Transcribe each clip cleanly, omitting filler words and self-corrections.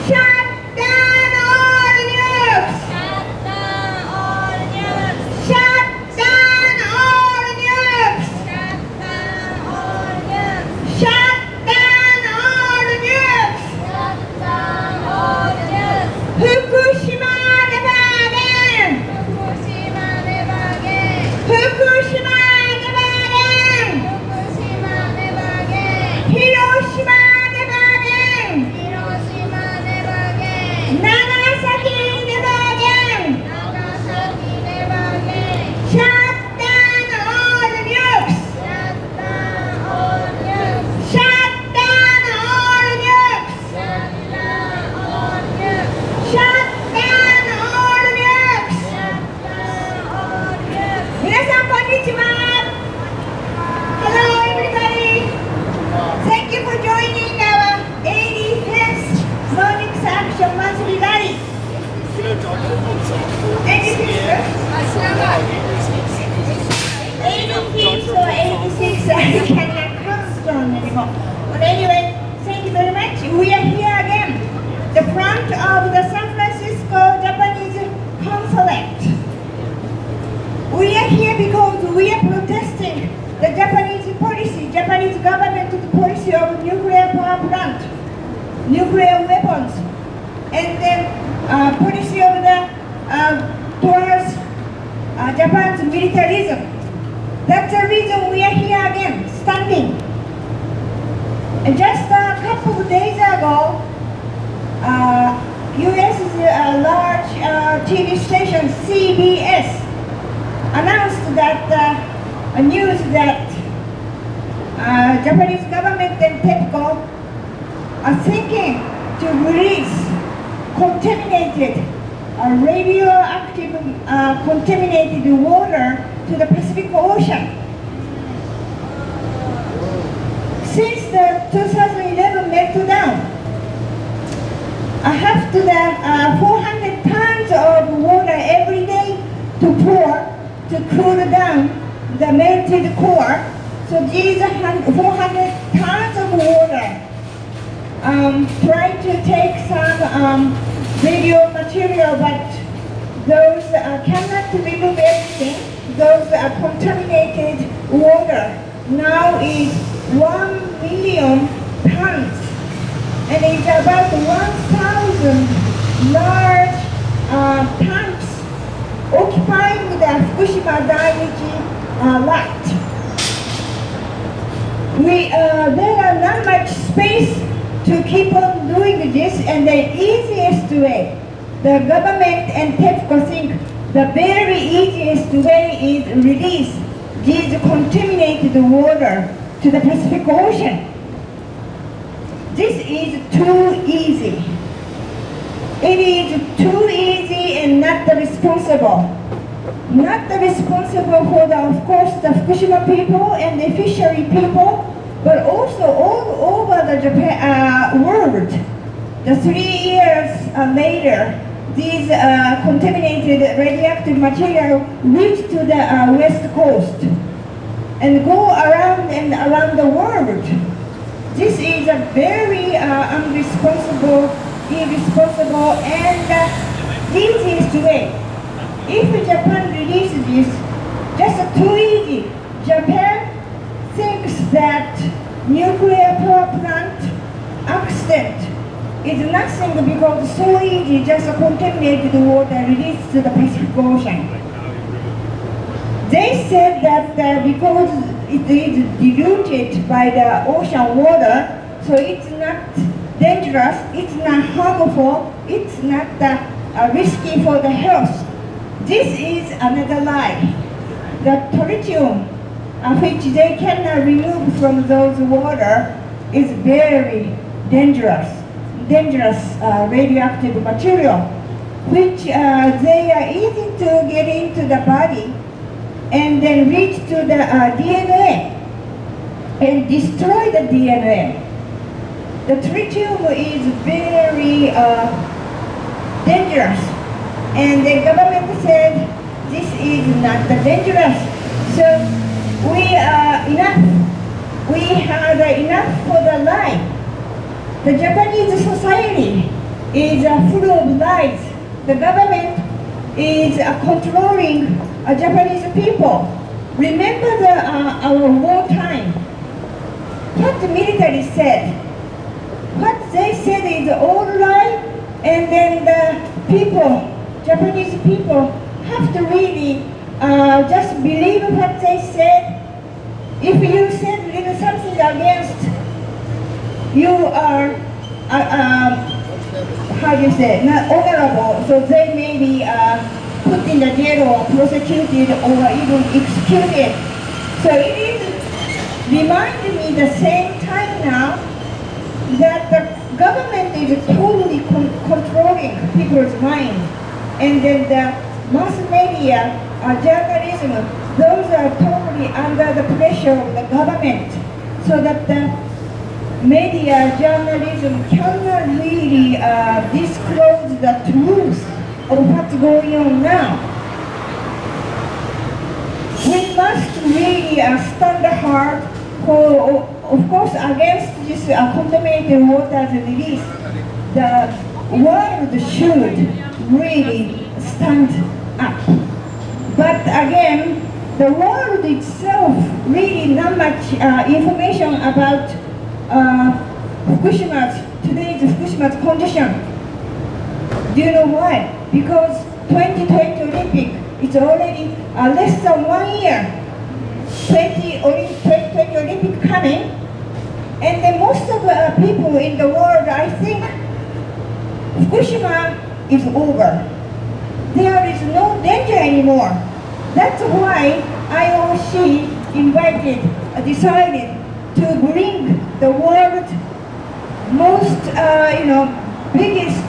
Shut down all nukes! Shut down all nukes! Shut down all nukes! Shut down all nukes! Shut down all nukes! Shut down all nukes! Fukushima never again! Fukushima never again! Fukushima never again! Fukushima never again! Hiroshima never again! Hiroshima never again! Nagasaki never again! Nagasaki never again! Shut down all nukes! Shut down all nukes! Shut down all nukes! Shut down all nukes! Shut down all nukes! Shut down all nukes! 皆さんこんにちは。Hello everybody. Thank you for joining our 85th Nukes Action Monthly Rally. 86 or 86, I cannot count on anymore. But anyway, thank you very much. We are here again, the front of the San Francisco Japanese consulate. We are here because we are protesting the Japanese policy, Japanese government policy of nuclear power plant, nuclear weapons, and then policy of the towards Japan's militarism. That's the reason we are here again, standing. And just a couple of days ago, U.S.'s large TV station CBS announced that news that Japanese government and TEPCO are thinking to release contaminated, radioactive contaminated water to the Pacific Ocean. Since the 2011 meltdown, up to the 400 tons of water every day to pour to cool down the melted core. So these 400 tons of water try to take some radio material, but those cannot remove everything. Those contaminated water now is 1 million tons, and it's about 1,000 large tanks occupying the Fukushima Daiichi lot. There are not much space to keep on doing this, and the easiest way, the government and TEPCO think the very easiest way is release these contaminated water to the Pacific Ocean. This is too easy. It is too easy and not responsible. Not responsible for the, of course, the Fukushima people and the fishery people, but also all over the Japan world. The 3 years later, these contaminated radioactive material reach to the west coast and go around and around the world. This is a very irresponsible, and easiest way. If Japan releases this, just too easy. Japan thinks that nuclear power plant accident is nothing because so easy, just contaminated water released to the Pacific Ocean. They said that because it is diluted by the ocean water, so it's not dangerous, it's not harmful, it's not risky for the health. This is another lie. The tritium, which they cannot remove from those water, is very dangerous radioactive material, which they are easy to get into the body and then reach to the DNA and destroy the DNA. The tritium is very dangerous, and the government said this is not dangerous. So we had enough for the lie. The Japanese society is full of lies. The government is controlling Japanese people. Remember our wartime. What the military said. What they said is all lie, and then the people, Japanese people, have to really just believe what they said. If you said little something against, you are how do you say, not honorable, so they may be put in the jail or prosecuted or even executed. So it is reminding me the same time now that the government is totally controlling people's mind. And then the mass media, journalism, those are totally under the pressure of the government. So that the media, journalism cannot really disclose the truth of what's going on now. We must really stand hard for, of course, against this contaminated water release. The world should really stand up. But again, the world itself really not much information about today's Fukushima's condition. Do you know why? Because 2020 Olympic is already less than 1 year. 2020 Olympic coming, and then most of the people in the world, I think, Fukushima is over. There is no danger anymore. That's why IOC decided to bring the world most, biggest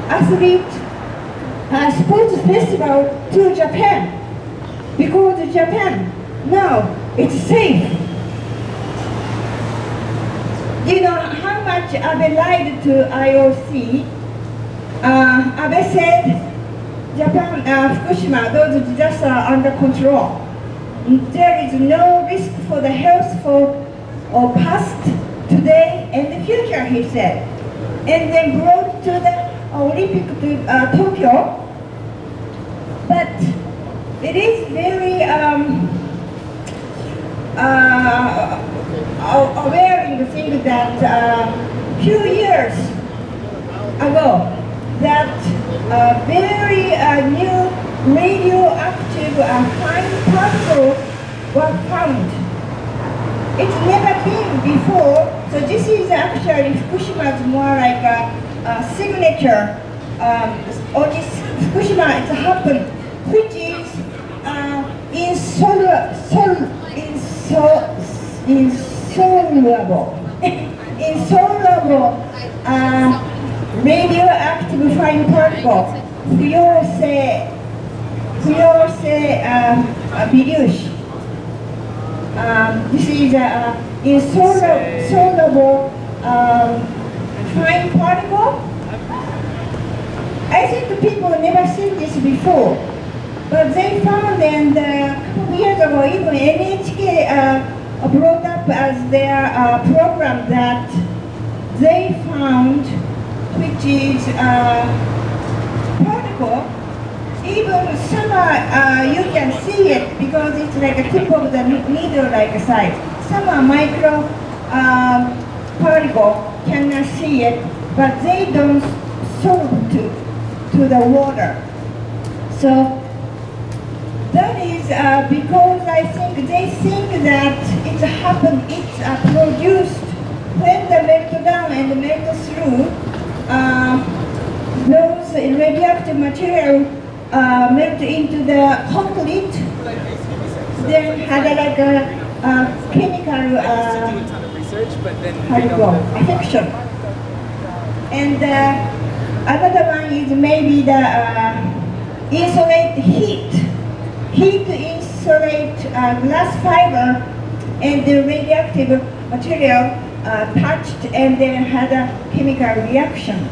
athlete sports festival to Japan, because Japan now it's safe. You know how much Abe lied to IOC. Abe said Japan, Fukushima, those disasters are under control. There is no risk for the health for past, today, and the future, he said. And then brought to the Olympic to Tokyo. But it is very aware to think that few years ago, that very new radioactive fine particles were found. It's never been before, so this is actually Fukushima's more like a signature. On this Fukushima, it happened, which is insoluble radioactive fine particle, Bilush. This is insoluble fine particle. I think the people never seen this before, but they found, and a couple of years ago, even NHK brought up as their program that they found, which is particle. Even some you can see it because it's like a tip of the needle-like size. Some are micro particle cannot see it, but they don't solve to the water. So that is because I think they think that it's happened, it's produced when the meltdown and the melt through, those radioactive material melt into the concrete, then had like a chemical affection. And another one is maybe the insulate heat insulate glass fiber, and the radioactive material touched and then had a chemical reaction.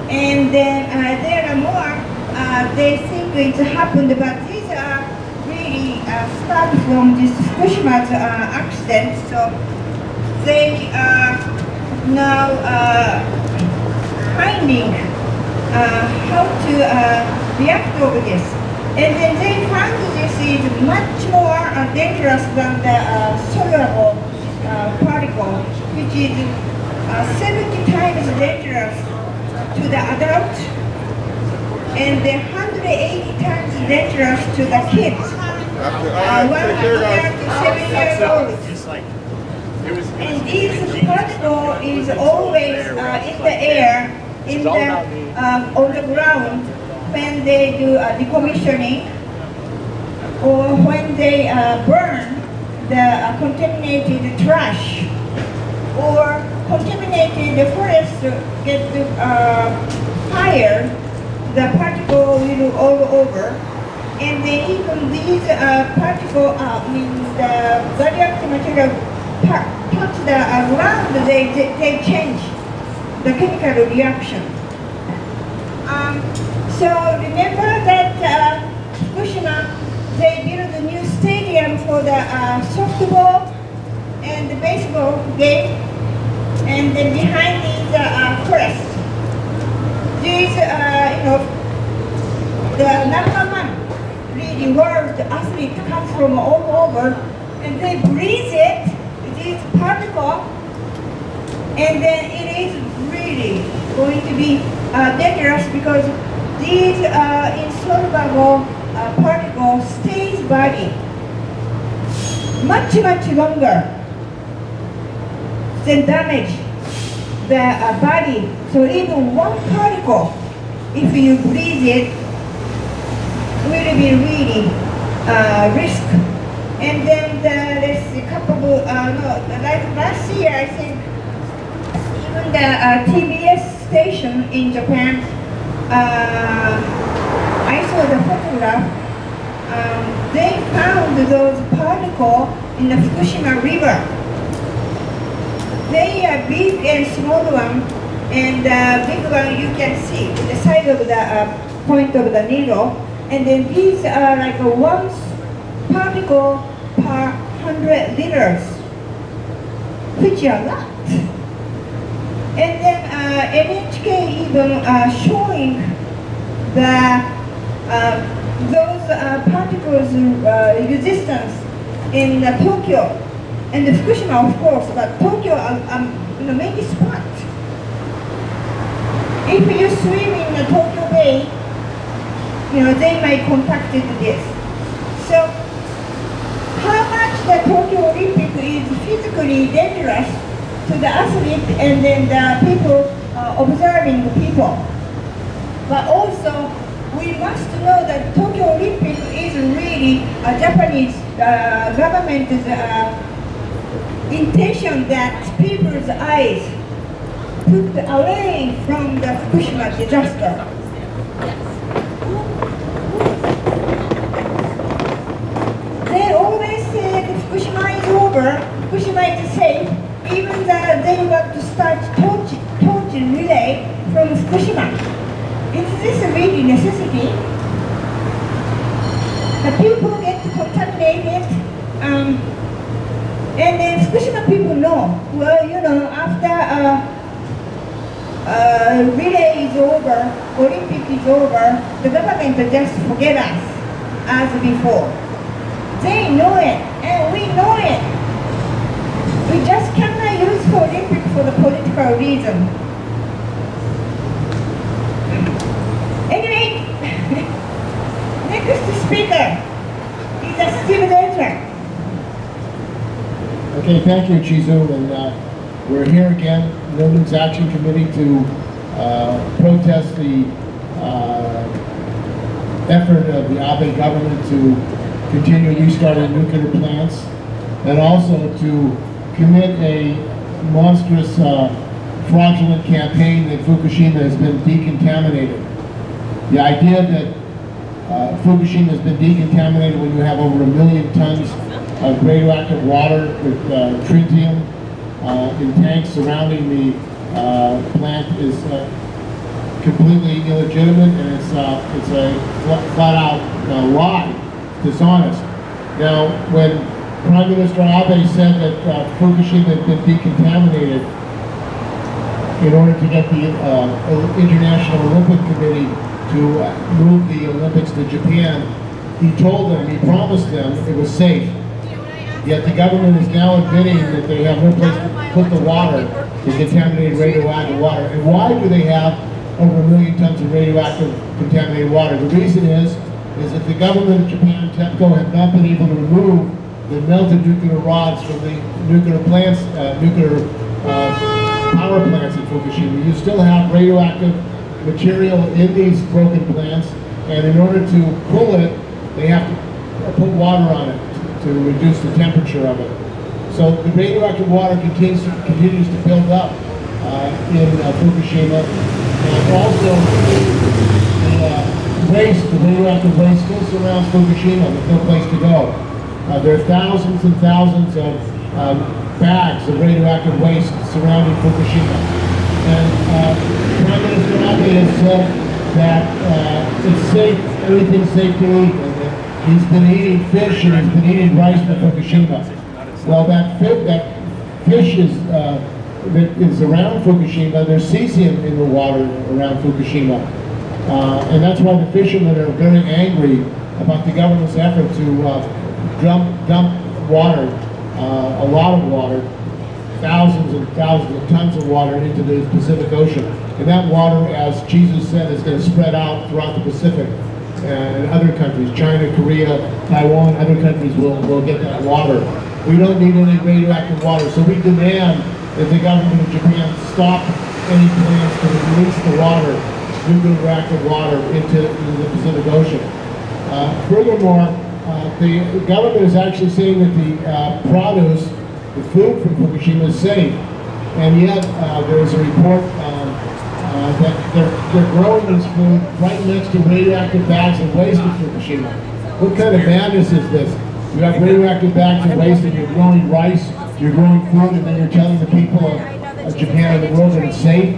And then there are more, they think it happened, but these are really start from this Fukushima's accident, so they are now finding of this. And then they found this is much more dangerous than the soluble particle, which is 70 times dangerous to the adult and 180 times dangerous to the kids. 1 year to 7 years old. And this particle is always in the air, on the ground when they do decommissioning or when they burn the contaminated trash or contaminated forest get fire, the particle will all over. And then even these the radioactive material touch the ground, they change the chemical reaction. So remember that Fukushima, they built a new stadium for the softball and the baseball game, and then behind is forest. These, the number one really world athlete comes from all over, and they breathe it, this particle, and then it is really going to be dangerous because these insoluble particle stays body much longer than damage the body. So even one particle, if you breathe it, will be really risk. And then there's a couple like last year I think even the TBS station in Japan, I saw the photograph. They found those particles in the Fukushima River. They are big and small one, and the big one you can see the side of the point of the needle. And then these are like one particle per 100 liters, which are a lot. And then NHK even showing those particles existence in Tokyo and Fukushima, of course, but Tokyo are many spots. If you swim in the Tokyo Bay, they might contact this. So how much the Tokyo Olympic is physically dangerous to the athlete and then the people observing the people. But also, we must know that Tokyo Olympic is really a Japanese government's intention that people's eyes put away from the Fukushima disaster. They always say that Fukushima is over, Fukushima is safe, even that they want to start torch relay from Fukushima. Is this really necessity? The people get contaminated, and then Fukushima people know, well, after relay is over, Olympic is over, the government will just forget us as before. They know it, and we know it. We just cannot use for Olympic for the political reason. Anyway, next speaker is Steve Danger. Okay, thank you, Chizu, and we're here again, the Nukes Action Committee, to protest the effort of the Abe government to continue restarting nuclear plants, and also to commit a monstrous fraudulent campaign that Fukushima has been decontaminated. The idea that Fukushima has been decontaminated when you have over 1 million tons of radioactive water with tritium in tanks surrounding the plant is completely illegitimate, and it's a flat-out lie, dishonest. Now, when Prime Minister Abe said that Fukushima had been decontaminated in order to get the International Olympic Committee to move the Olympics to Japan, he told them, he promised them it was safe. Yet the government is now admitting that they have no place to put the water, the contaminated radioactive water. And why do they have over 1 million tons of radioactive contaminated water? The reason is that the government of Japan, TEPCO, have not been able to remove the melted nuclear rods from the nuclear plants, power plants in Fukushima. You still have radioactive material in these broken plants, and in order to cool it, they have to put water on it to reduce the temperature of it. So the radioactive water continues to build up in Fukushima, and also the radioactive waste still surrounds Fukushima with no place to go. There are thousands and thousands of bags of radioactive waste surrounding Fukushima. And Prime Minister Abe has said that it's safe, everything's safe to eat. And he's been eating fish and he's been eating rice from Fukushima. Well, that fish is that is around Fukushima. There's cesium in the water around Fukushima. And that's why the fishermen are very angry about the government's effort to dump water, a lot of water, thousands and thousands of tons of water into the Pacific Ocean. And that water, as Jesus said, is going to spread out throughout the Pacific and other countries. China, Korea, Taiwan, other countries will get that water. We don't need any radioactive water, so we demand that the government of Japan stop any plans to release the water, nuclear reactive water, into the Pacific Ocean. Furthermore, the government is actually saying that the produce, the food from Fukushima is safe, and yet there is a report that they're growing this food right next to radioactive bags of waste in Fukushima. What kind of madness is this? You have radioactive bags of waste and you're growing rice, you're growing food, and then you're telling the people of Japan and the world that it's safe?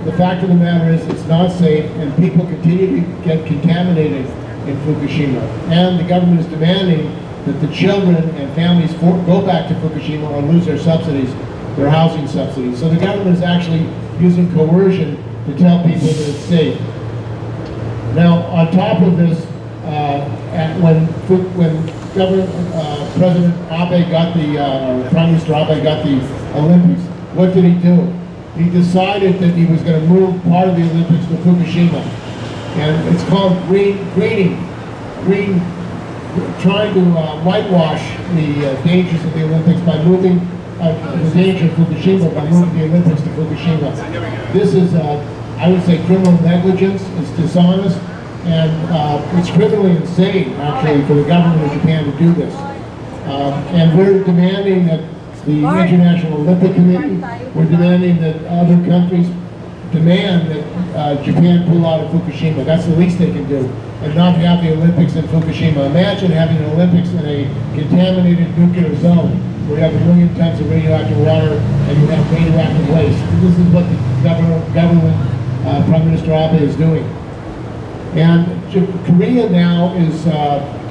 The fact of the matter is it's not safe, and people continue to get contaminated in Fukushima. And the government is demanding that the children and families go back to Fukushima or lose their subsidies, their housing subsidies. So the government is actually using coercion to tell people that it's safe. Now, on top of this, when President Abe got Prime Minister Abe got the Olympics, what did he do? He decided that he was going to move part of the Olympics to Fukushima. And it's called greening, trying to whitewash the dangers of the Olympics by moving the danger of Fukushima by moving the Olympics to Fukushima. This is, I would say, criminal negligence. It's dishonest, and it's criminally insane, actually, for the government of Japan to do this. And we're demanding that the International Olympic Committee, we're demanding that other countries demand that Japan pull out of Fukushima. That's the least they can do, and not have the Olympics in Fukushima. Imagine having an Olympics in a contaminated nuclear zone where you have 1 million tons of radioactive water and you have radioactive waste. This is what the government, Prime Minister Abe is doing. And Korea now is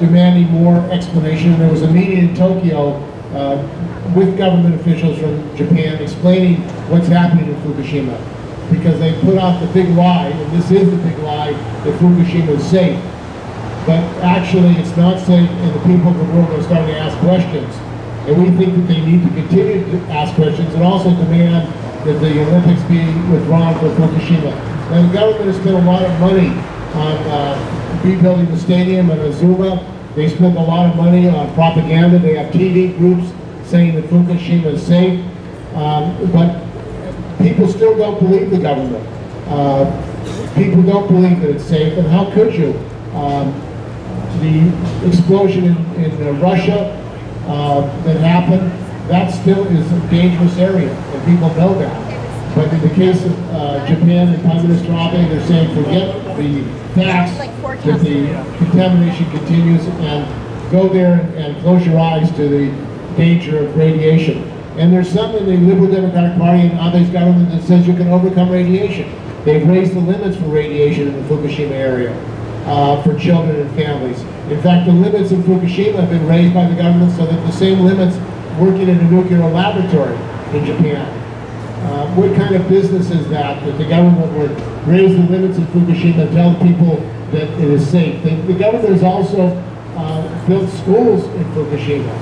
demanding more explanation. There was a meeting in Tokyo with government officials from Japan explaining what's happening in Fukushima, because they put out the big lie, and this is the big lie, that Fukushima is safe. But actually it's not safe, and the people of the world are starting to ask questions. And we think that they need to continue to ask questions and also demand that the Olympics be withdrawn from Fukushima. Now the government has spent a lot of money on rebuilding the stadium in Azuma. They spent a lot of money on propaganda. They have TV groups saying that Fukushima is safe. But people still don't believe the government. People don't believe that it's safe, and how could you? The explosion in Russia that happened, that still is a dangerous area, and people know that. But in the case of Japan and Prime Minister Abe, they're saying forget the facts, that the contamination continues, and go there and close your eyes to the danger of radiation. And there's some in the Liberal Democratic Party and Abe's government that says you can overcome radiation. They've raised the limits for radiation in the Fukushima area for children and families. In fact, the limits in Fukushima have been raised by the government so that the same limits working in a nuclear laboratory in Japan. What kind of business is that the government would raise the limits in Fukushima and tell people that it is safe? The government has also built schools in Fukushima.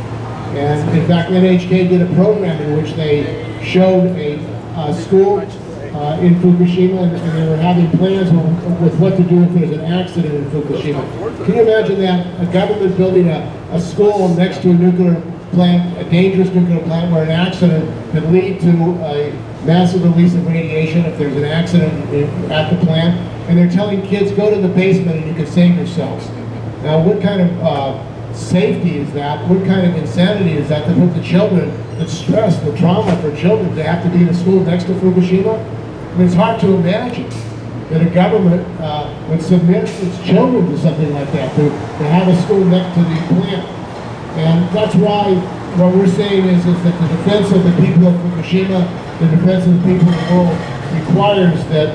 And in fact, NHK did a program in which they showed a school in Fukushima, and they were having plans with what to do if there's an accident in Fukushima. Can you imagine that? A government building a school next to a nuclear plant, a dangerous nuclear plant, where an accident could lead to a massive release of radiation if there's an accident at the plant, and they're telling kids, go to the basement and you can save yourselves. Now, what kind of safety is that? What kind of insanity is that to put the children, the stress, the trauma for children to have to be in a school next to Fukushima? I mean, it's hard to imagine that a government would submit its children to something like that, to have a school next to the plant. And that's why what we're saying is that the defense of the people of Fukushima, the defense of the people of the world, requires that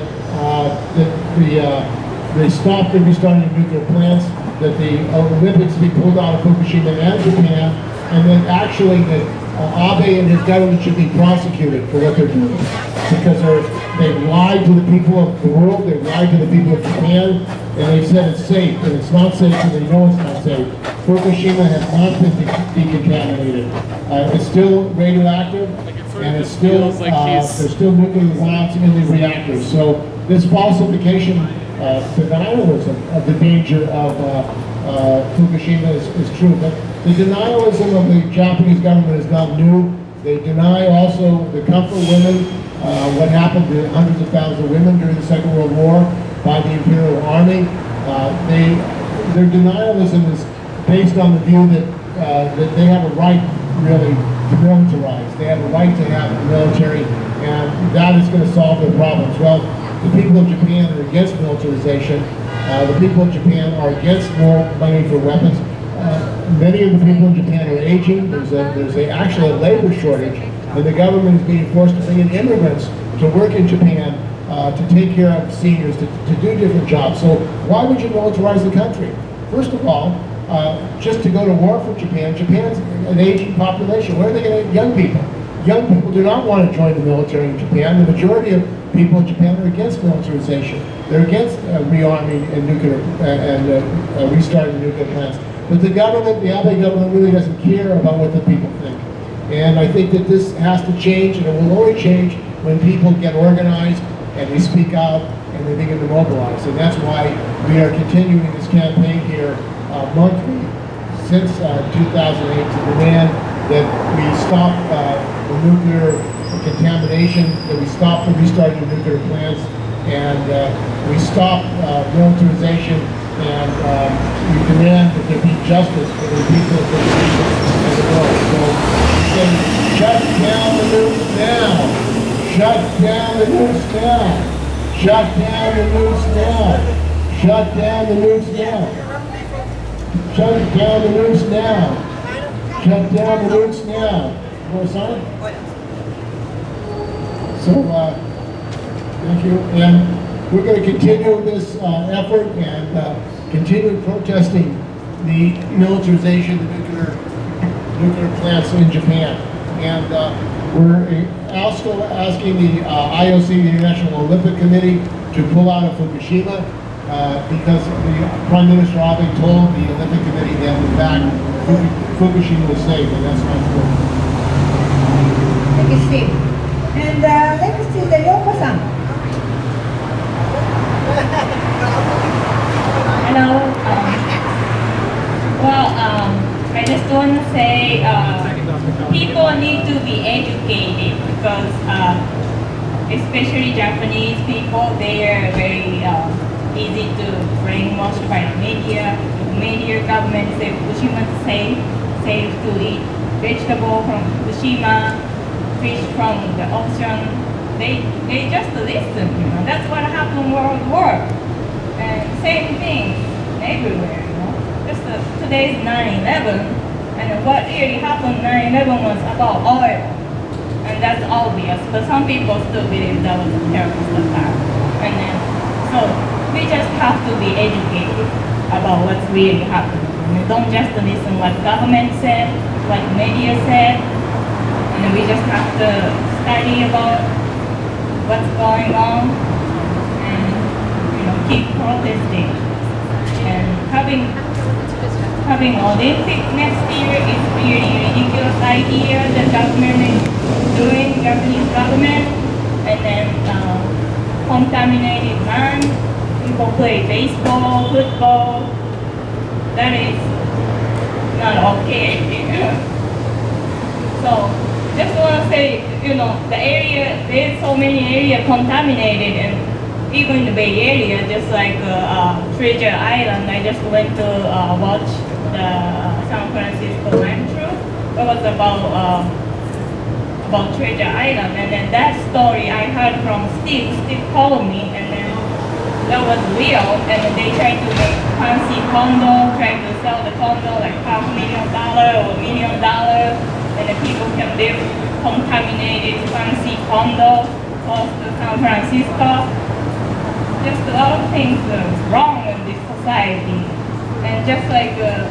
they stop the restarting of nuclear plants, that the Olympics be pulled out of Fukushima and Japan, and then actually that Abe and his government should be prosecuted for what they're doing. Because they've lied to the people of the world, they've lied to the people of Japan, and they said it's safe, and it's not safe, and they know it's not safe. Fukushima has not been decontaminated. It's still radioactive, and it's still, there's still nuclear lots in the reactors. So this falsification, denialism of the danger of Fukushima is true. But the denialism of the Japanese government is not new. They deny also the comfort women, what happened to hundreds of thousands of women during the Second World War by the Imperial Army. Their denialism is based on the view that they have a right, really, to militarize. They have a right to have a military, and that is going to solve their problems. Well, the people of Japan are against militarization. The people of Japan are against more money for weapons. Many of the people in Japan are aging. There's actually a labor shortage, and the government is being forced to bring in immigrants to work in Japan to take care of seniors, to do different jobs. So why would you militarize the country? First of all, just to go to war for Japan. Japan's an aging population. Where are they going to get young people? Young people do not want to join the military in Japan. The majority of people in Japan are against militarization. They're against rearming and nuclear and restarting the nuclear plants. But the government, the Abe government, really doesn't care about what the people think. And I think that this has to change, and it will only change when people get organized and they speak out and they begin to mobilize. And that's why we are continuing this campaign here monthly since 2008 to demand that we stop the nuclear contamination, that we stop the restarting of nuclear plants, and we stop militarization, and we demand that there be justice for the people of the nation and the world. So we say, shut down the nukes now! Shut down the nukes now! Shut down the nukes now! Shut down the nukes now! Shut down the nukes now! Shut down the nukes now! Want to sign? So, thank you. And we're going to continue this effort and continue protesting the militarization of the nuclear plants in Japan. And we're also asking the IOC, the International Olympic Committee, to pull out of Fukushima because the Prime Minister Abe told the Olympic Committee that, in fact, Fukushima was safe, and that's not true. Thank you, Steve. And next is the Yoko-san. Hello. I just want to say people need to be educated because especially Japanese people, they are very easy to brainwash by the media. Media government say Fukushima is safe to eat vegetable from Fukushima, fish from the ocean. They just listen, you know. That's what happened World War. And same thing everywhere, you know. Just today's 9/11, and what really happened 9/11 was about oil, and that's obvious. But some people still believe that was a terrorist attack. And then, so we just have to be educated about what's really happening. And don't just listen what government said, what media said, and we just have to study about what's going on and keep protesting. And having Olympic next year is really ridiculous idea the government is doing, Japanese government, and then contaminated land. People play baseball, football. That is not okay. So just want to say, the area, there's so many areas contaminated, and even in the Bay Area, just like Treasure Island, I just went to watch the San Francisco land tour. It was about Treasure Island, and then that story I heard from Steve. Steve called me, and then that was real, and then they tried to make fancy condo, tried to sell the condo like $500,000 or $1 million, and then people can live contaminated fancy condo close to San Francisco. Just a lot of things wrong in this society, and just like the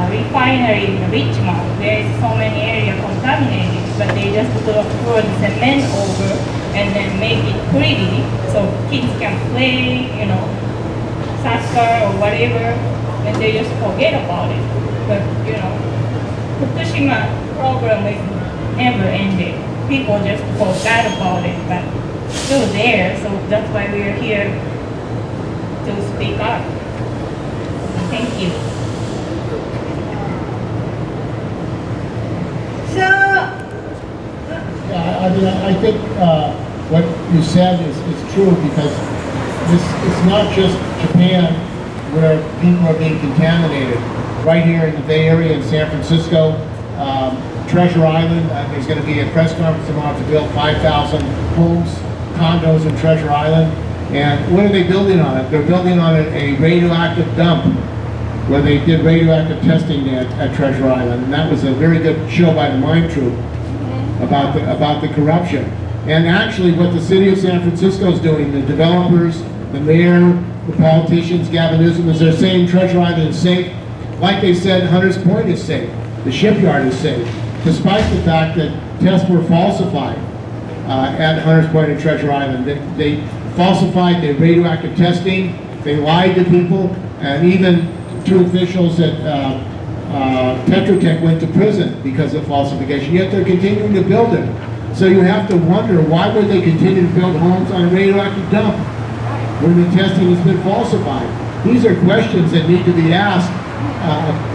refinery in Richmond, there is so many areas contaminated, but they just pour the cement over and then make it pretty so kids can play, soccer or whatever, and they just forget about it. But Fukushima problem is never ended. People just forgot about it, but still there, so that's why we are here to speak up. Thank you. So, Yeah, I think what you said is true, because it's not just Japan where people are being contaminated. Right here in the Bay Area in San Francisco, Treasure Island, there's going to be a press conference tomorrow to build 5,000 homes, condos in Treasure Island. And what are they building on it? They're building on a radioactive dump where they did radioactive testing at Treasure Island. And that was a very good show by the Mine Troupe about the corruption. And actually what the city of San Francisco is doing, the developers, the mayor, the politicians, Gavin Newsom, is they're saying Treasure Island is safe. Like they said, Hunters Point is safe. The shipyard is safe, despite the fact that tests were falsified at Hunters Point and Treasure Island. They falsified their radioactive testing. They lied to people, and even two officials at Tetra Tech went to prison because of falsification. Yet they're continuing to build it. So you have to wonder, why would they continue to build homes on a radioactive dump when the testing has been falsified? These are questions that need to be asked,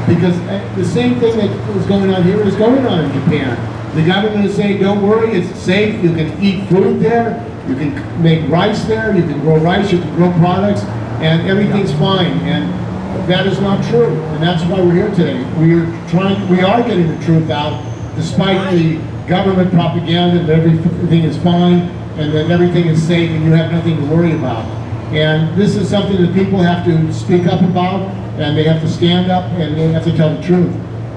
because the same thing that is going on here is going on in Japan. The government is saying, don't worry, it's safe, you can eat food there, you can make rice there, you can grow rice, you can grow products, and everything's fine. And that is not true, and that's why we're here today. We are getting the truth out, despite the government propaganda that everything is fine, and that everything is safe, and you have nothing to worry about. And this is something that people have to speak up about, and they have to stand up, and they have to tell the truth.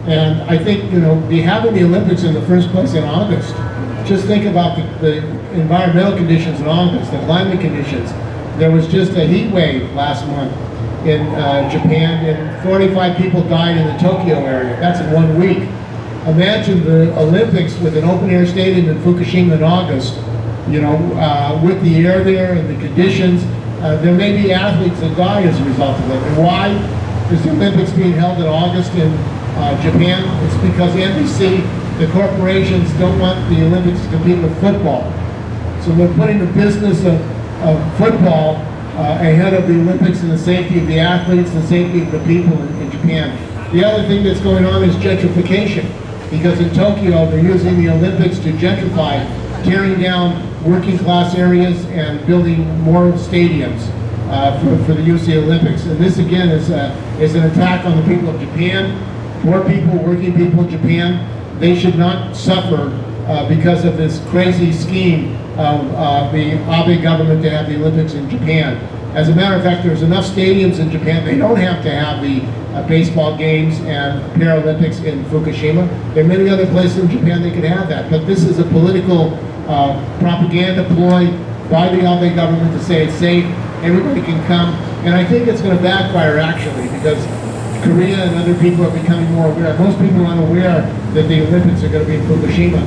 And I think, having the Olympics in the first place in August, just think about the environmental conditions in August, the climate conditions. There was just a heat wave last month in Japan, and 45 people died in the Tokyo area. That's in 1 week. Imagine the Olympics with an open-air stadium in Fukushima in August, with the air there and the conditions. There may be athletes that die as a result of it. And why is the Olympics being held in August in Japan? It's because NBC, the corporations, don't want the Olympics to compete with football. So they're putting the business of football ahead of the Olympics and the safety of the athletes, the safety of the people in Japan. The other thing that's going on is gentrification, because in Tokyo they're using the Olympics to gentrify, tearing down working class areas and building more stadiums for the use of the Olympics. And this again is an attack on the people of Japan. Poor people, working people in Japan, they should not suffer because of this crazy scheme of the Abe government to have the Olympics in Japan. As a matter of fact, there's enough stadiums in Japan. They don't have to have the baseball games and Paralympics in Fukushima. There are many other places in Japan they could have that. But this is a political propaganda ploy by the Abe government to say it's safe, everybody can come. And I think it's going to backfire actually, because Korea and other people are becoming more aware. Most people aren't aware that the Olympics are going to be in Fukushima.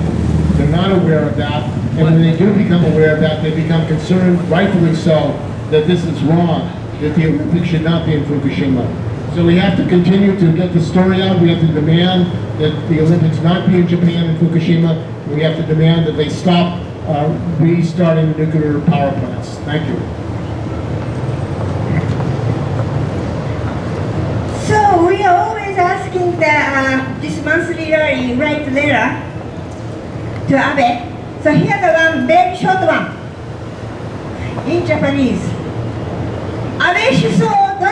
They're not aware of that, and when they do become aware of that, they become concerned, rightfully so, that this is wrong, that the Olympics should not be in Fukushima. So we have to continue to get the story out. We have to demand that the Olympics not be in Japan and Fukushima. We have to demand that they stop restarting the nuclear power plants. Thank you. So we are always asking this monthly rally write letter to Abe. So here the one very short one in Japanese. Abe 首相殿。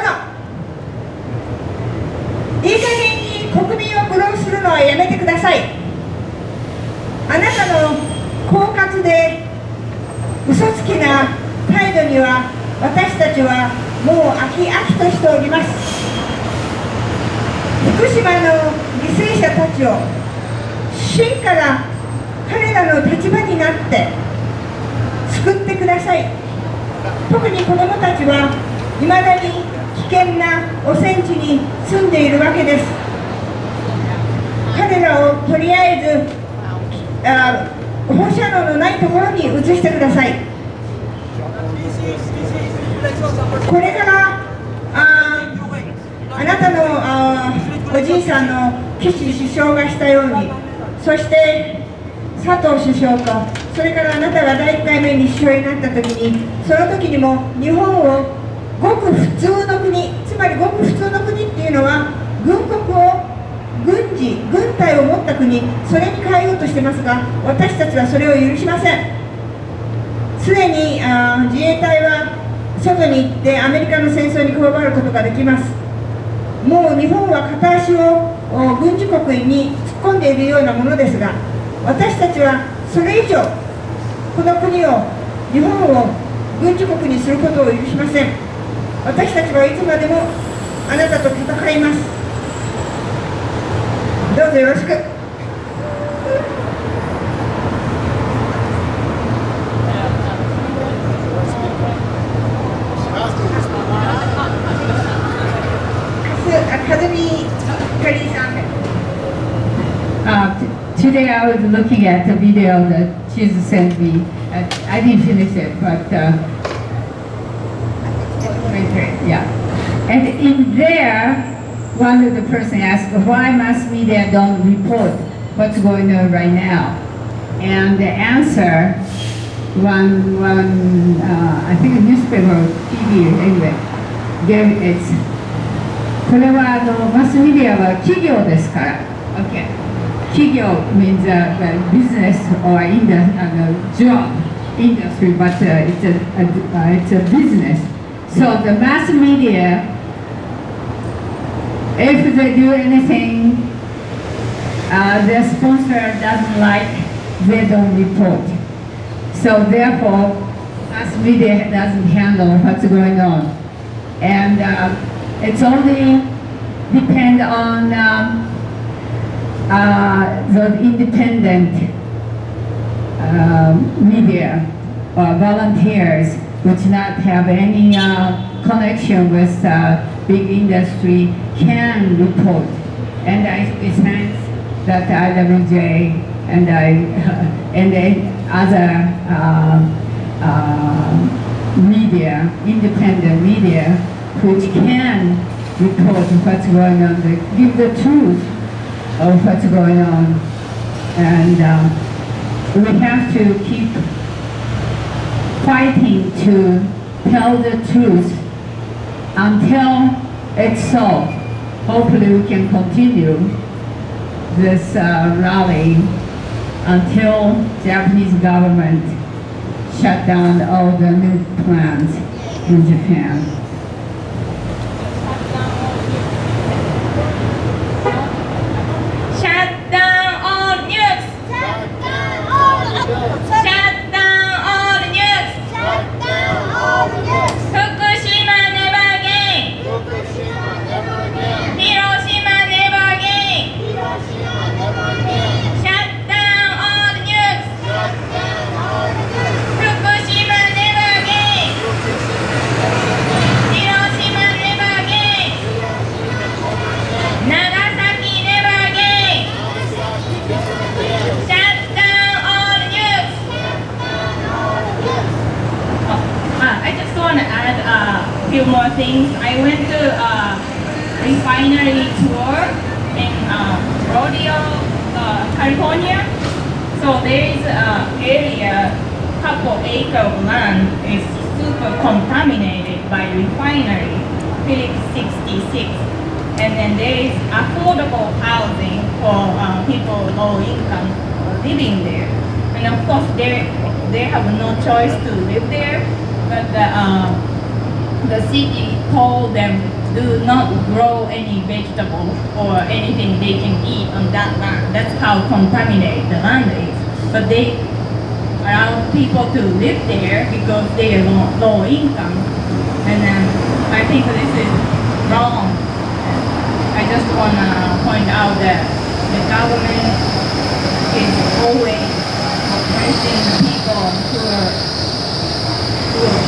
いい加減に国民を愚弄するのはやめてください。あなたの狡猾で嘘つきな態度には私たちはもう飽きとしております。福島の犠牲者たちを真から彼らの立場になって救ってください。特に子どもたちはいまだに危険な汚染地に住んでいるわけです。彼らをとりあえず放射能のないところに移してください。これからあなたのおじいさんの岸首相がしたように、そして佐藤首相と、それからあなたが第1回目に首相になった時に、その時にも日本をごく普通の国、つまりごく普通の国っていうのは軍国を軍隊を持った国、それに変えようとしてますが、私たちはそれを許しません。すでに自衛隊は外に行ってアメリカの戦争に加わることができます。もう日本は片足を軍事国に突っ込んでいるようなものですが、私たちはそれ以上この国を、日本を軍事国にすることを許しません。私たちはいつまでもあなたと戦います。どうぞよろしく。Today I was looking at the video that Jesus sent me. I didn't finish it, but yeah. And in there, one of the person asked, why mass media don't report what's going on right now? And the answer, I think a newspaper or TV anyway, gave it. これはマスメディアは企業ですから。Okay. 企業 means business or in the job industry, but it's a business. So the mass media, if they do anything their sponsor doesn't like, they don't report. So therefore, mass media doesn't handle what's going on, and it's only depend on the independent media or volunteers which not have any connection with big industry can report. And it means that IWJ and other media, independent media, which can report what's going on, give the truth of what's going on. And we have to keep fighting to tell the truth until it's solved. Hopefully we can continue this rally until Japanese government shut down all the nuke plants in Japan. Shut down all nukes! Shut down all nukes! Shut down all nukes! Shut down all nukes! Fukushima never again! Fukushima never again! Hiroshima never again! Hiroshima never again! Shut down all nukes! Shut down all nukes! Fukushima never again! Fukushima never again! few more things. I went to refinery tour in Rodeo, California. So there is an area, couple acre of land is super contaminated by refinery, Phillips 66. And then there is affordable housing for people low income living there. And of course they have no choice to live there, but the city told them do not grow any vegetables or anything they can eat on that land. That's how contaminated the land is. But they allow people to live there because they are low income. And I think this is wrong. I just want to point out that the government is always oppressing the people who are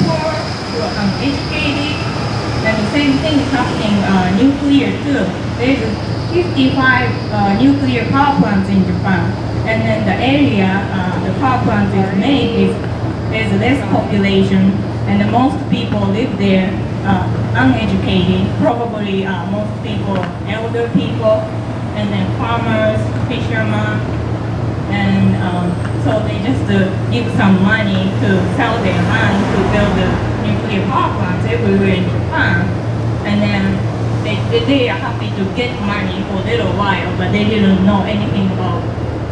poor, who are uneducated. And the same thing is happening nuclear too. There's 55 nuclear power plants in Japan. And then the area the power plant is made there's less population, and the most people live there uneducated. Probably most people elder people, and then farmers, fishermen, and so they just give some money to sell their land to build the nuclear power plants everywhere in Japan, and then they are happy to get money for a little while, but they didn't know anything about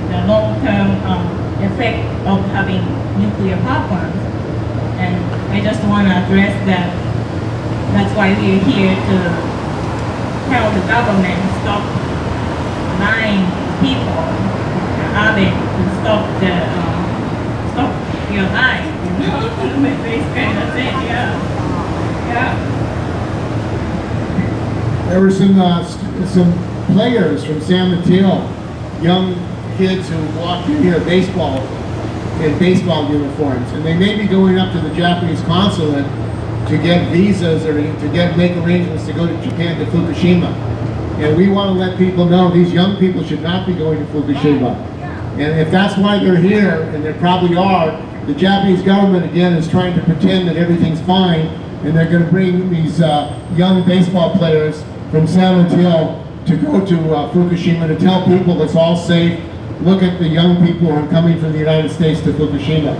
the long-term effect of having nuclear power plants. And I just want to address that. That's why we're here to tell the government stop lying to people, Abe, to stop your lies. Basically, that's it. Yeah. There were some players from San Mateo, young kids who walked in here in baseball uniforms, and they may be going up to the Japanese consulate to get visas or to make arrangements to go to Japan, to Fukushima. And we want to let people know these young people should not be going to Fukushima. And if that's why they're here, and they probably are, the Japanese government again is trying to pretend that everything's fine, and they're going to bring these young baseball players from San Mateo to go to Fukushima to tell people it's all safe. Look at the young people who are coming from the United States to Fukushima.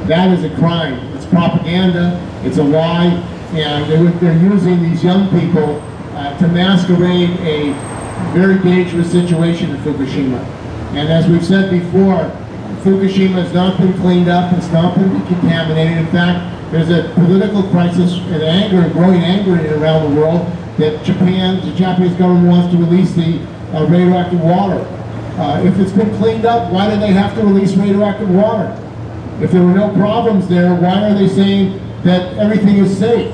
That is a crime. It's propaganda. It's a lie. And they're using these young people to masquerade a very dangerous situation in Fukushima. And as we've said before, Fukushima has not been cleaned up. It's not been contaminated. In fact, there's a political crisis and anger, growing anger around the world that the Japanese government wants to release the radioactive water. If it's been cleaned up, why do they have to release radioactive water? If there were no problems there, why are they saying that everything is safe?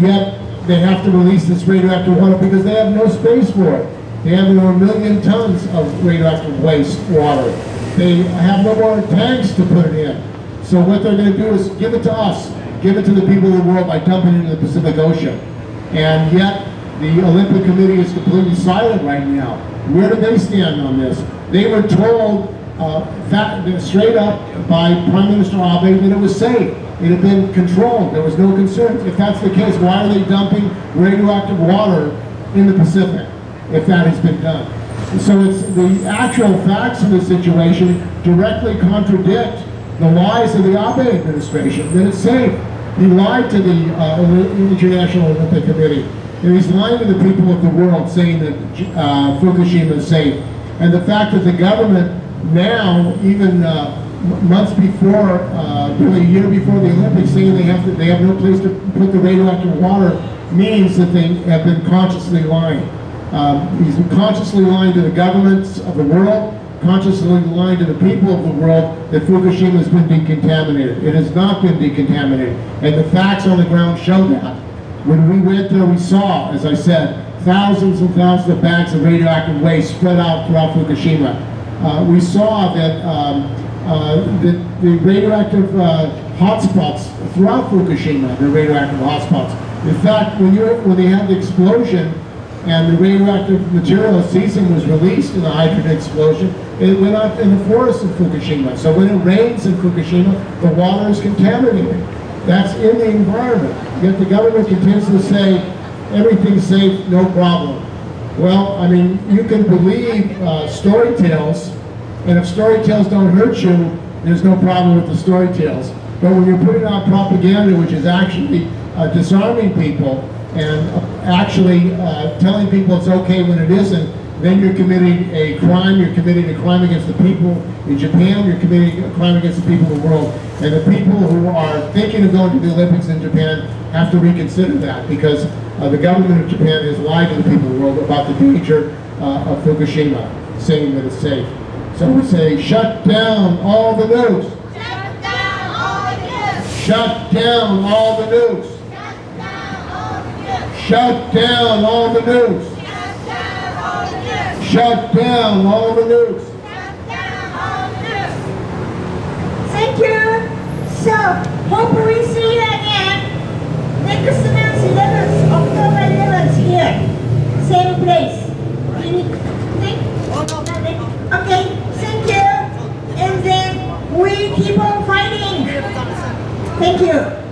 Yet they have to release this radioactive water because they have no space for it. They have over 1 million tons of radioactive waste water. They have no more tanks to put it in. So what they're going to do is give it to us, give it to the people of the world by dumping it into the Pacific Ocean. And yet the Olympic Committee is completely silent right now. Where do they stand on this? They were told straight up by Prime Minister Abe that it was safe. It had been controlled. There was no concern. If that's the case, why are they dumping radioactive water in the Pacific if that has been done? So it's the actual facts of the situation directly contradict the lies of the Abe administration that it's safe. He lied to the International Olympic Committee. And he's lying to the people of the world saying that Fukushima is safe. And the fact that the government now, even months before, really a year before the Olympics, saying they have no place to put the radioactive water, means that they have been consciously lying. He's consciously lying to the governments of the world, consciously lying to the people of the world that Fukushima has been decontaminated. It has not been decontaminated. And the facts on the ground show that. When we went there, we saw, as I said, thousands and thousands of bags of radioactive waste spread out throughout Fukushima. We saw that the radioactive hotspots throughout Fukushima, the radioactive hotspots. In fact, when they had the explosion and the radioactive material, cesium, was released in the hydrogen explosion, it went up in the forest of Fukushima. So when it rains in Fukushima, the water is contaminated. That's in the environment. Yet the government continues to say, everything's safe, no problem. Well, I mean, you can believe story tales, and if story tales don't hurt you, there's no problem with the story tales. But when you're putting out propaganda, which is actually disarming people, and actually telling people it's okay when it isn't, then you're committing a crime. You're committing a crime against the people in Japan. You're committing a crime against the people in the world. And the people who are thinking of going to the Olympics in Japan have to reconsider that, because the government of Japan has lied to the people of the world about the danger of Fukushima, saying that it's safe. So we say, shut down all the nukes. Shut down all the nukes. Shut down all the nukes. Shut down all the nukes. Shut down all the nukes. Shut down all the nukes. Thank you. So, hope we see you again next month, 11th, October 11th here. Same place. Okay, thank you. And then we keep on fighting. Thank you.